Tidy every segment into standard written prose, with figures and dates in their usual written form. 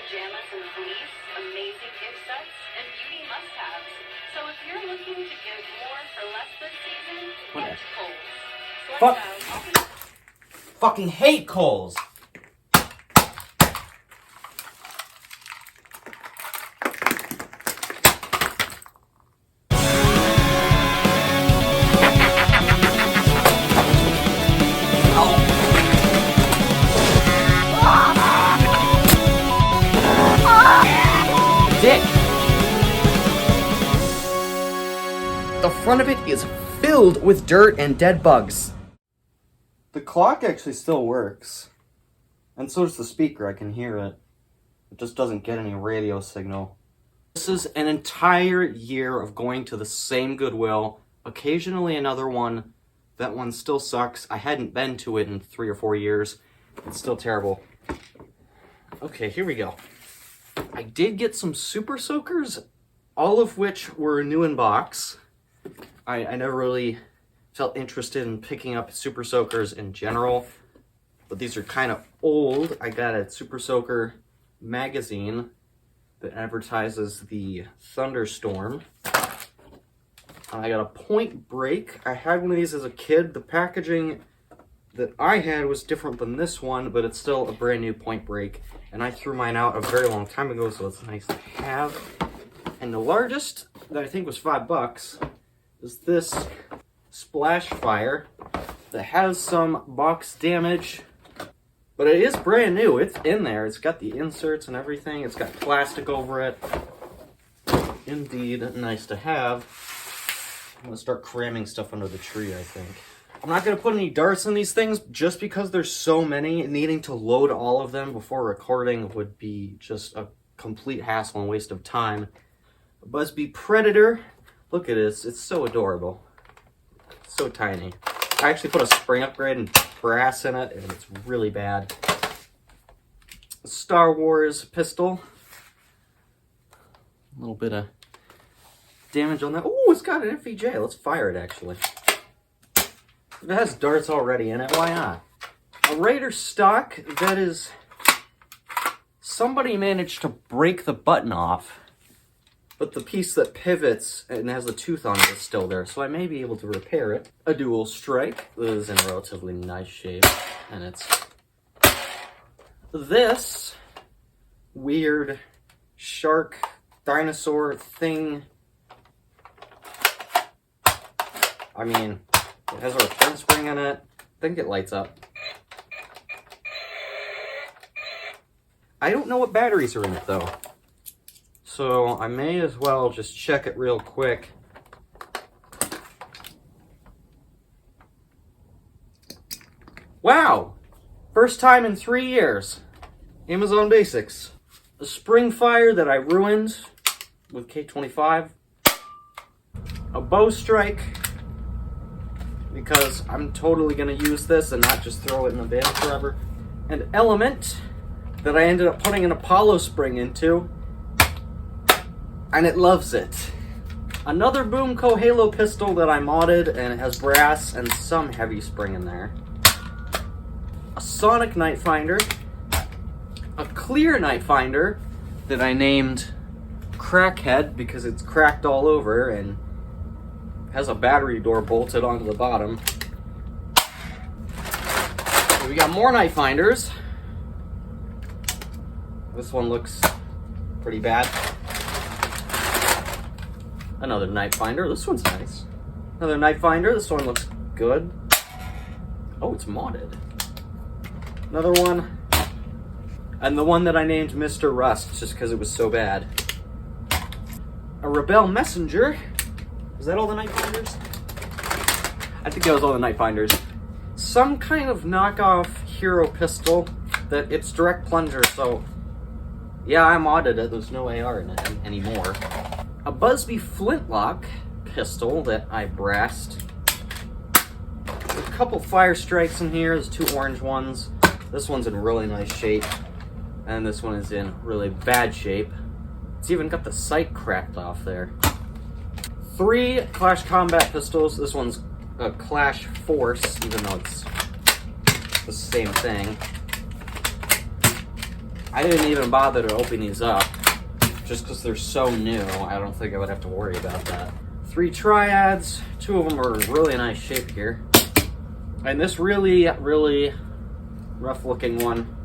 pajamas and fleece, amazing gift sets, and beauty must-haves. So if you're looking to give more for less this season, head to Kohl's. Fuck. Fucking hate Kohl's. Dick. The front of it is filled with dirt and dead bugs. The clock actually still works. And so does the speaker, I can hear it. It just doesn't get any radio signal. This is an entire year of going to the same Goodwill, occasionally another one. That one still sucks. I hadn't been to it in 3 or 4 years. It's still terrible. Okay, here we go. I did get some Super Soakers, all of which were new in box. I never really felt interested in picking up Super Soakers in general, but these are kind of old. I got a Super Soaker magazine that advertises the Thunderstorm. I got a Point Break. I had one of these as a kid. The packaging that I had was different than this one, but it's still a brand new Point Break. And I threw mine out a very long time ago, so it's nice to have. And the largest, that I think was $5, is this Splash Fire that has some box damage, but it is brand new. It's in there. It's got the inserts and everything. It's got plastic over it. Indeed, nice to have. I'm going to start cramming stuff under the tree, I think. I'm not going to put any darts in these things just because there's so many. Needing to load all of them before recording would be just a complete hassle and waste of time. Busby Predator. Look at this. It's so adorable. It's so tiny. I actually put a spring upgrade and brass in it, and it's really bad. Star Wars pistol. A little bit of damage on that. Oh, it's got an FEJ. Let's fire it, actually. If it has darts already in it, why not? A Raider stock that is... Somebody managed to break the button off, but the piece that pivots and has the tooth on it is still there, so I may be able to repair it. A Dual Strike that is in relatively nice shape, and it's... This weird shark dinosaur thing. I mean... It has a return spring in it. I think it lights up. I don't know what batteries are in it, though. So I may as well just check it real quick. Wow! First time in 3 years. Amazon Basics. A spring fire that I ruined with K25. A bow strike, because I'm totally going to use this and not just throw it in the bin forever. An element that I ended up putting an Apollo spring into, and it loves it. Another Boomco Halo pistol that I modded, and it has brass and some heavy spring in there. A Sonic Night Finder. A clear Night Finder that I named Crackhead because it's cracked all over and has a battery door bolted onto the bottom. So we got more Night Finders. This one looks pretty bad. Another Night Finder. This one's nice. Another Night Finder. This one looks good. Oh, it's modded. Another one. And the one that I named Mr. Rust just because it was so bad. A Rebel Messenger. Is that all the Night Finders? I think that was all the Night Finders. Some kind of knockoff hero pistol that it's direct plunger, so yeah, I modded it. There's no AR in it anymore. A Busby Flintlock pistol that I brassed. A couple fire strikes in here. There's 2 orange ones. This one's in really nice shape, and this one is in really bad shape. It's even got the sight cracked off there. 3 Clash Combat pistols. This one's a Clash Force, even though it's the same thing. I didn't even bother to open these up. Just because they're so new, I don't think I would have to worry about that. 3 triads. 2 of them are in really nice shape here. And this really, really rough looking one.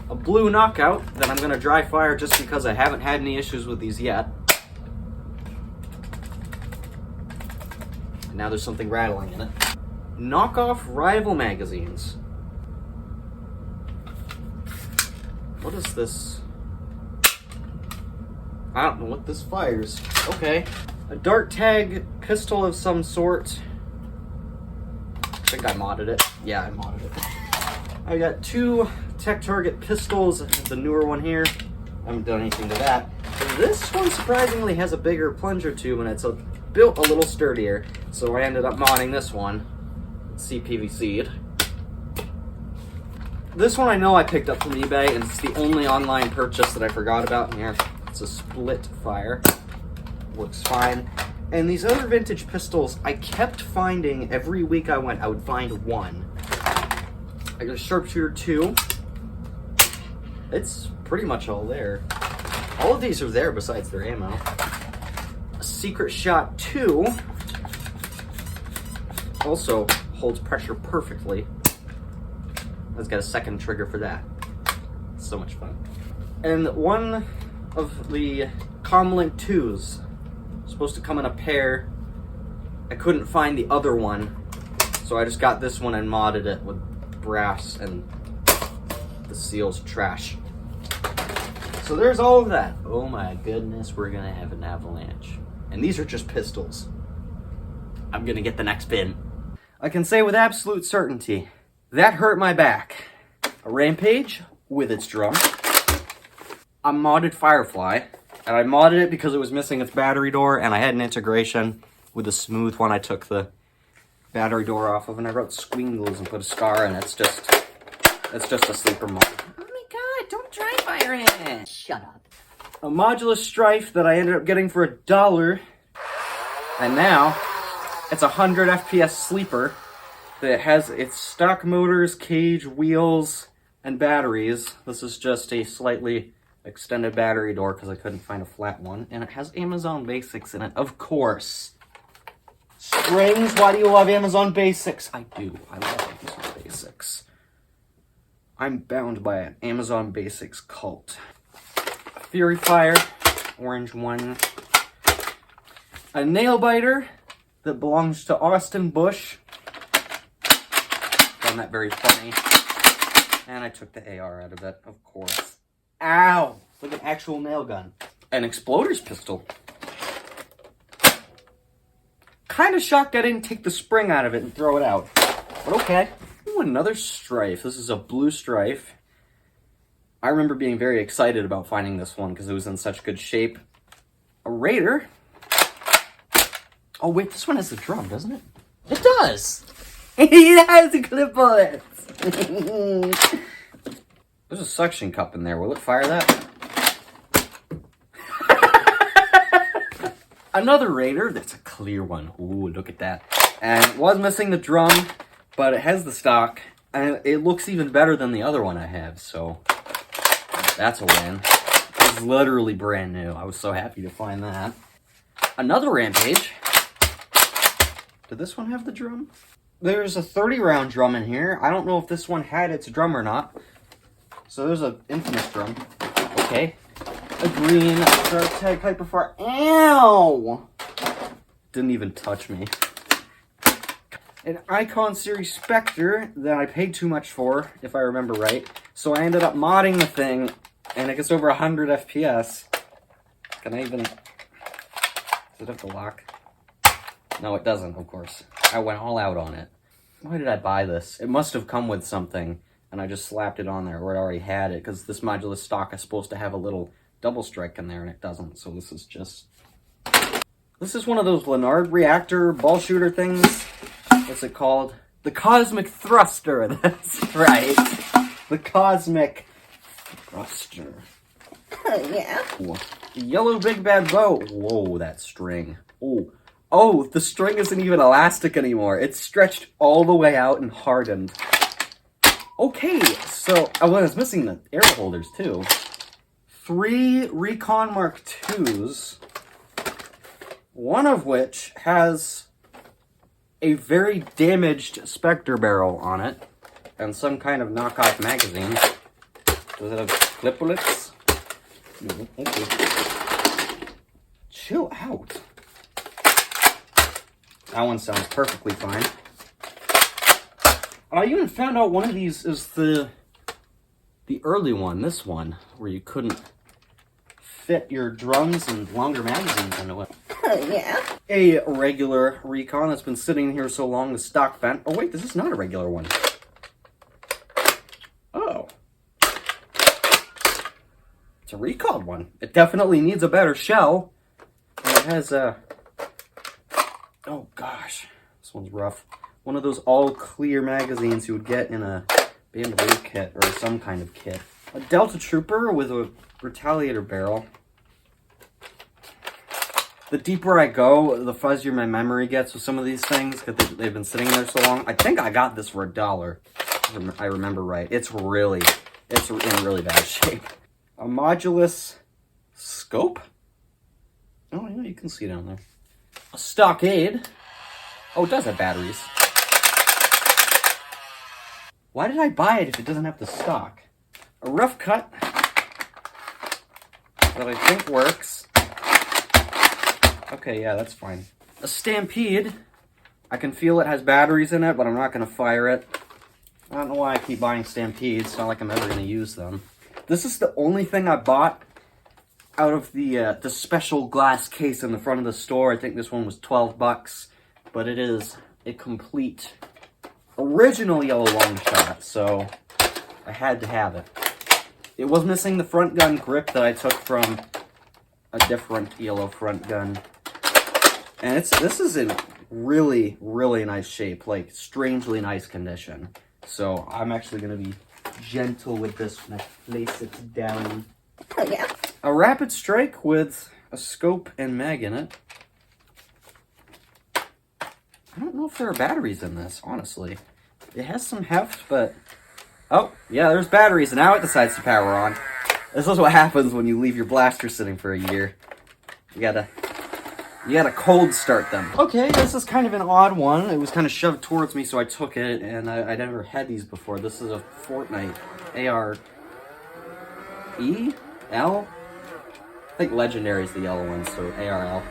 A blue knockout that I'm going to dry fire just because I haven't had any issues with these yet. And now there's something rattling in it. Knockoff rival magazines. What is this? I don't know what this fires. Okay. A dart tag pistol of some sort. I think I modded it. Yeah, I modded it. I got 2 Tech Target pistols, the newer one here. I haven't done anything to that. But this one surprisingly has a bigger plunger tube and it's built a little sturdier. So I ended up modding this one. CPVC'd. This one I know I picked up from eBay and it's the only online purchase that I forgot about in here. It's a split fire. Works fine. And these other vintage pistols, I kept finding every week I went, I would find one. I got a sharpshooter 2. It's pretty much all there. All of these are there besides their ammo. A secret shot 2. Also holds pressure perfectly. It's got a second trigger for that. It's so much fun. And one of the Comlink 2s, supposed to come in a pair. I couldn't find the other one, so I just got this one and modded it with brass, and the seal's trash. So there's all of that. Oh my goodness, we're gonna have an avalanche. And these are just pistols. I'm gonna get the next bin. I can say with absolute certainty, that hurt my back. A Rampage with its drum. A modded Firefly. And I modded it because it was missing its battery door, and I had an integration with the smooth one I took the battery door off of, and I wrote Squingles and put a star in it. It's just a sleeper mod. Oh my god, don't dry fire it! Shut up. A modular Strife that I ended up getting for $1. And now, it's a 100 FPS sleeper that has its stock motors, cage, wheels, and batteries. This is just a slightly extended battery door because I couldn't find a flat one. And it has Amazon Basics in it, of course. Springs, why do you love Amazon Basics? I do, I love Amazon Basics. I'm bound by an Amazon Basics cult. Fury Fire, orange one. A nail biter that belongs to Austin Bush. Found that very funny. And I took the AR out of it, of course. Ow! Like an actual nail gun. An exploder's pistol. Kind of shocked I didn't take the spring out of it and throw it out. But okay. Ooh, another Strife. This is a blue Strife. I remember being very excited about finding this one because it was in such good shape. A Raider. Oh wait, this one has the drum, doesn't it? It does! It has a clip on it! There's a suction cup in there. Will it fire that? Another Raider. That's a clear one. Ooh, look at that. And it was missing the drum, but it has the stock. And it looks even better than the other one I have, so that's a win. It's literally brand new. I was so happy to find that. Another Rampage. Did this one have the drum? There's a 30-round drum in here. I don't know if this one had its drum or not. So there's an infamous drum. Okay. A green dart tag Hyperfire. Ow! Didn't even touch me. An Icon Series Spectre that I paid too much for, if I remember right. So I ended up modding the thing, and it gets over 100 FPS. Can I even... Does it have to lock? No, it doesn't, of course. I went all out on it. Why did I buy this? It must have come with something, and I just slapped it on there, or it already had it, because this modular stock is supposed to have a little double strike in there, and it doesn't, so this is just... This is one of those Leonard reactor ball shooter things. What's it called? The Cosmic Thruster, that's right. The Cosmic Thruster. Yeah. Ooh. The Yellow Big Bad Bow. Whoa, that string. Oh. Oh, the string isn't even elastic anymore. It's stretched all the way out and hardened. Okay, so I was missing the air holders too. 3 Recon Mark IIs, one of which has a very damaged Spectre barrel on it, and some kind of knockoff magazine. Does it have clip bullets? No, okay. Chill out. That one sounds perfectly fine. I even found out one of these is the early one, this one, where you couldn't fit your drums and longer magazines into it. Oh, yeah? A regular Recon that's been sitting here so long, the stock vent. Oh wait, this is not a regular one. Oh. It's a recalled one. It definitely needs a better shell. And it has a... Oh gosh, this one's rough. One of those all-clear magazines you would get in a bandolier kit or some kind of kit. A Delta Trooper with a Retaliator barrel. The deeper I go, the fuzzier my memory gets with some of these things because they've been sitting there so long. I think I got this for $1, if I remember right. It's in really bad shape. A modulus scope? Oh, yeah, you can see down there. A stockade. Oh, it does have batteries. Why did I buy it if it doesn't have the stock? A rough cut that I think works. Okay, yeah, that's fine. A Stampede. I can feel it has batteries in it, but I'm not going to fire it. I don't know why I keep buying Stampedes. It's not like I'm ever going to use them. This is the only thing I bought out of the special glass case in the front of the store. I think this one was $12, but it is a complete original yellow long shot, so I had to have it. It was missing the front gun grip that I took from a different yellow front gun. And this is in really, really nice shape, like strangely nice condition. So I'm actually going to be gentle with this when I place it down. Oh, yeah? A Rapid Strike with a scope and mag in it. I don't know if there are batteries in this, honestly. It has some heft, but... Oh, yeah, there's batteries, and now it decides to power on. This is what happens when you leave your blaster sitting for a year. You gotta cold start them. Okay, this is kind of an odd one. It was kind of shoved towards me, so I took it, and I never had these before. This is a Fortnite AR... E? L? I think Legendary is the yellow one, so ARL.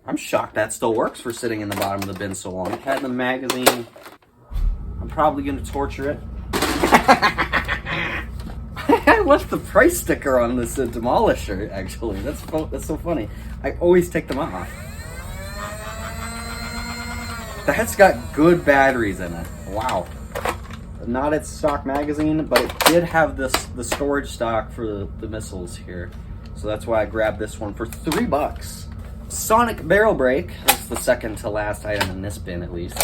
I'm shocked that still works for sitting in the bottom of the bin so long. It had in the magazine. I'm probably going to torture it. I left the price sticker on this Demolisher, actually. That's so funny. I always take them off. That's got good batteries in it. Wow. Not its stock magazine, but it did have the storage stock for the missiles here. So that's why I grabbed this one for $3. Sonic Barrel Brake. That's the second to last item in this bin, at least.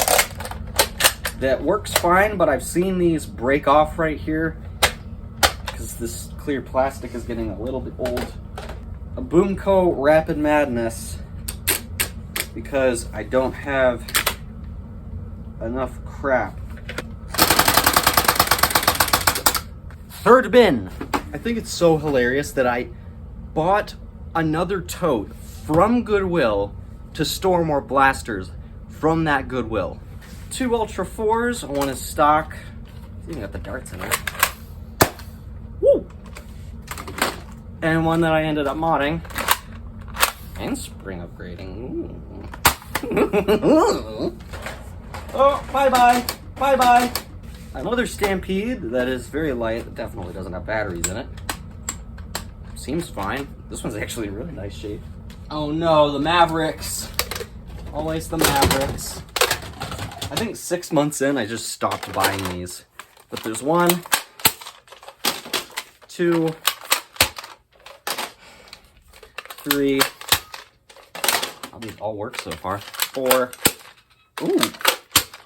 That works fine, but I've seen these break off right here because this clear plastic is getting a little bit old. A Boomco Rapid Madness because I don't have enough crap. Third bin. I think it's so hilarious that I bought another tote from Goodwill to store more blasters from that Goodwill. 2 Ultra 4s, one is stock. Even got the darts in it. Woo! And one that I ended up modding. And spring upgrading. Oh, bye-bye. Bye-bye. Another Stampede that is very light. It definitely doesn't have batteries in it. Seems fine. This one's actually in really nice shape. Oh no, the Mavericks. Always the Mavericks. I think 6 months in, I just stopped buying these. But there's 1, 2, 3. Oh, these all work so far. 4. Ooh,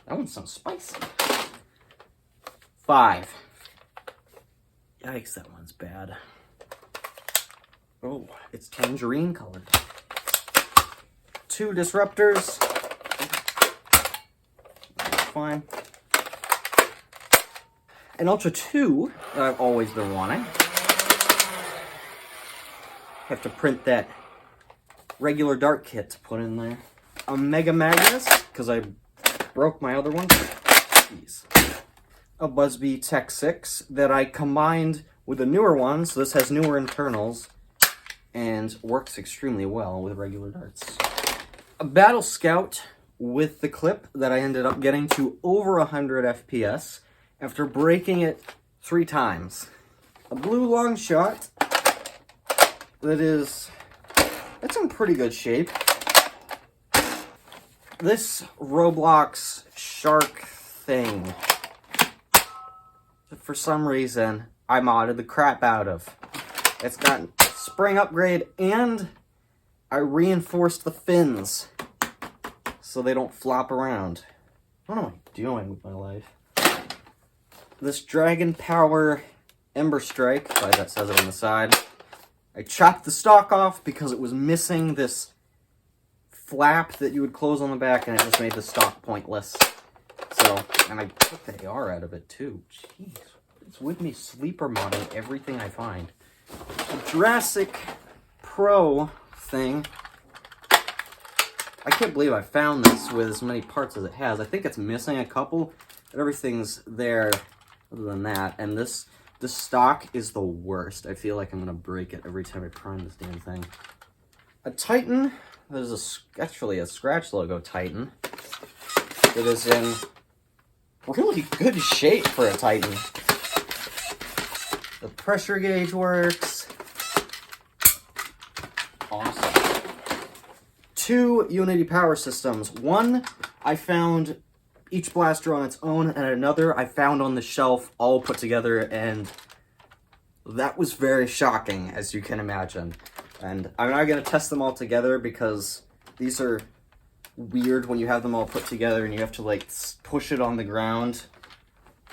that one sounds spicy. 5. Yikes, that one's bad. Oh, it's tangerine colored. 2 disruptors. fine. An Ultra 2 that I've always been wanting. Have to print that regular dart kit to put in there. A Mega Magnus, because I broke my other one. Jeez. A Busby Tech 6 that I combined with a newer one, so this has newer internals and works extremely well with regular darts. A Battle Scout with the clip that I ended up getting to over 100 FPS after breaking it 3 times. A blue long shot it's in pretty good shape. This Roblox shark thing, for some reason, I modded the crap out of. It's got spring upgrade, and I reinforced the fins so they don't flop around. What am I doing with my life? This Dragon Power Ember Strike, like that says it on the side. I chopped the stock off because it was missing this flap that you would close on the back, and it just made the stock pointless. So, and I took the AR out of it too. Jeez, it's with me sleeper modding everything I find. A Jurassic Pro thing. I can't believe I found this with as many parts as it has. I think it's missing a couple, but everything's there other than that. And this stock is the worst. I feel like I'm going to break it every time I prime this damn thing. A Titan. There's actually a scratch logo Titan. It is in really good shape for a Titan. The pressure gauge works. Awesome. 2 Unity power systems. One I found each blaster on its own, and another I found on the shelf all put together, and that was very shocking, as you can imagine. And I'm not going to test them all together because these are weird when you have them all put together and you have to like push it on the ground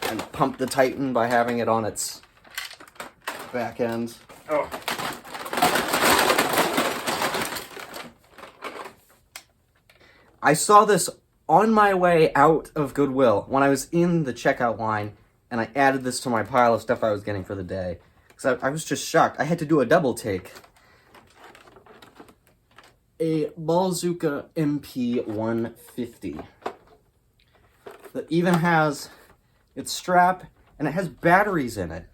and pump the Titan by having it on its back end. Oh. I saw this on my way out of Goodwill when I was in the checkout line, and I added this to my pile of stuff I was getting for the day. Because I was just shocked. I had to do a double take. A Ballzooka MP150 that even has its strap, and it has batteries in it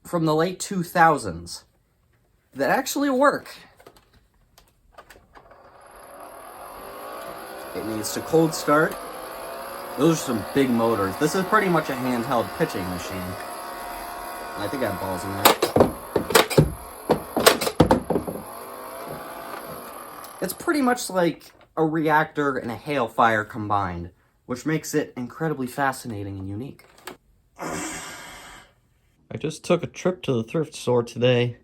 from the late 2000s that actually work. It needs to cold start. Those are some big motors. This is pretty much a handheld pitching machine. I think I have balls in there. It's pretty much like a reactor and a hailfire combined, which makes it incredibly fascinating and unique. I just took a trip to the thrift store today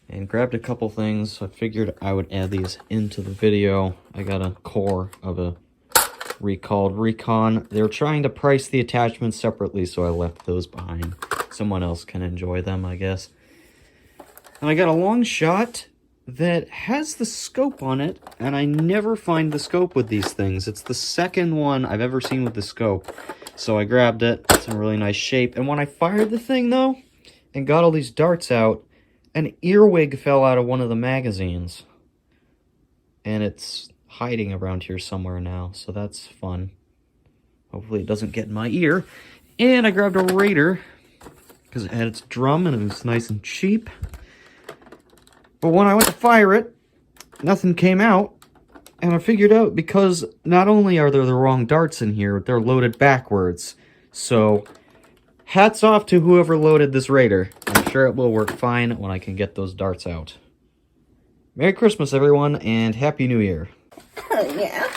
and grabbed a couple things, so I figured I would add these into the video. I got a core of a recalled Recon. They were trying to price the attachments separately, so I left those behind. Someone else can enjoy them, I guess. And I got a long shot that has the scope on it, and I never find the scope with these things. It's the second one I've ever seen with the scope. So I grabbed it. It's in really nice shape. And when I fired the thing, though, and got all these darts out, an earwig fell out of one of the magazines. And it's hiding around here somewhere now, so that's fun. Hopefully it doesn't get in my ear. And I grabbed a Raider, because it had its drum and it was nice and cheap. But when I went to fire it, nothing came out. And I figured out because not only are there the wrong darts in here, they're loaded backwards. So, hats off to whoever loaded this Raider. I'm sure it will work fine when I can get those darts out. Merry Christmas, everyone, and Happy New Year. Oh, yeah.